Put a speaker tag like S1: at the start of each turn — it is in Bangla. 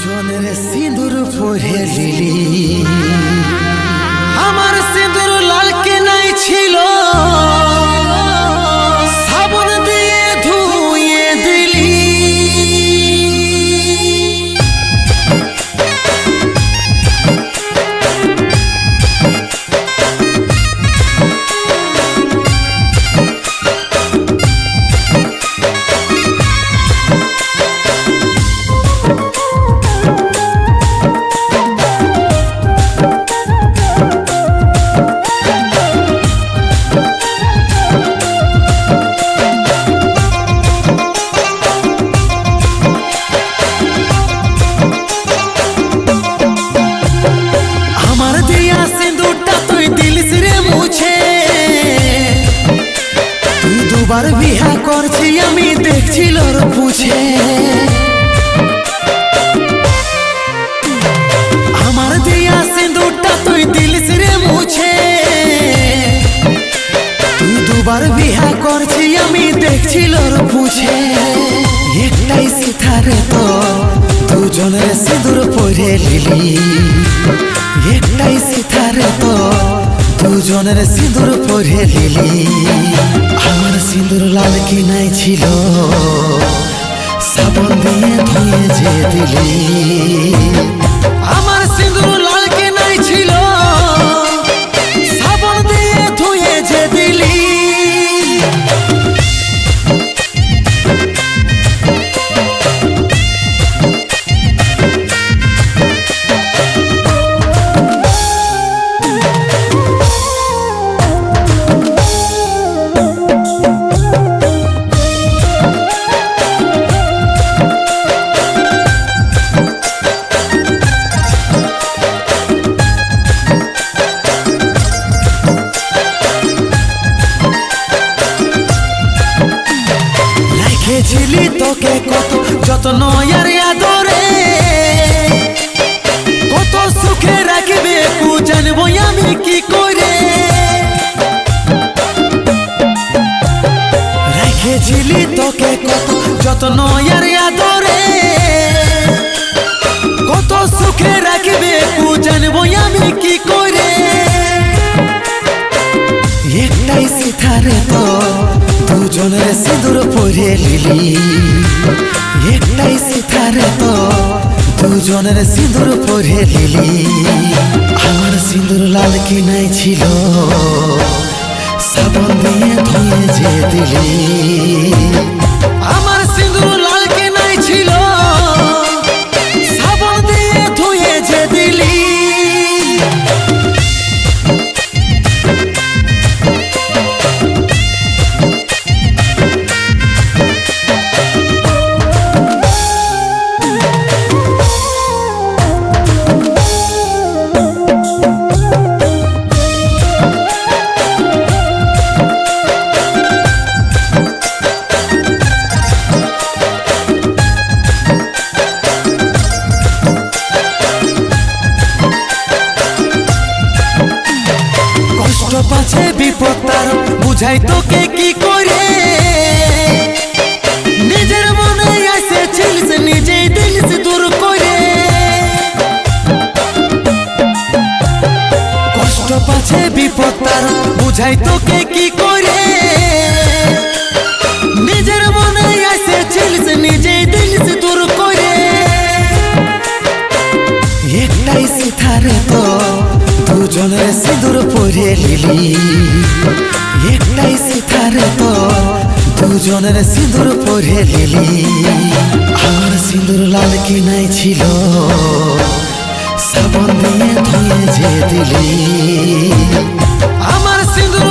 S1: দুজনের সিঁদুর পরে লিলি আমার সিঁদুর লাল কেনাই ছিল সাবন দিয়ে ধুয়ে দিলি দুবার বিহা করছি আমি দেখছিল পুছে আমার দিয়া সিঁদুরটা তুই দিলিস রে মুছে তুই দুবার বিহা করছি আমি দেখছিল পুছে একটাই সিথারে তো দুজনের সিঁদুর পরে লিলি একটাই সিথারে তো দুজনের সিঁদুর পরে লিলি আমার সিঁদুর লাল কিনাই ছিল সাবন দিয়ে ধুয়ে যে দিলি আমার সিঁদুর লাল কিনাই ছিল সাবন দিয়ে ধুয়ে যে দিলি ছিলি তোকে কত যত্ন আর আদরে কত সুখে রাখবে কু জানবো আমি কি করে রেখেছিলি তোকে কত যত্ন আর আদরে কত সুখে রাখবে কু জানবো আমি কি করে একটাই সিথারে তো দুজনের সিঁদুর পরে লিলি একটাই সিথারে তো দুজনের সিঁদুর পরে লিলি আমার সিঁদুর লাল কিনাই ছিল সাবন দিয়ে ধুয়ে যে দিলি আমার সিঁদুর লাল কিনাই ছিল সাবন দিয়ে ধুয়ে যে দিলি পাছে বিপদ তার বুঝাই তোকে কি করে নিজের মনে এসেছিলিস নিজেই দিলিস দূর করে কষ্ট পাছে বিপদ তার বুঝাই তোকে কি করে নিজের মনে এসেছিলিস নিজেই দিলিস দূর করে একটাই সিথারে তো দুজনের সিঁদুর পরে লিলি একটাই সিথারে তো দুজনের সিঁদুর পরে লিলি আমার সিঁদুর লাল কিনাই ছিল সাবন দিয়ে ধুয়ে যে দিলি আমার সিঁদুর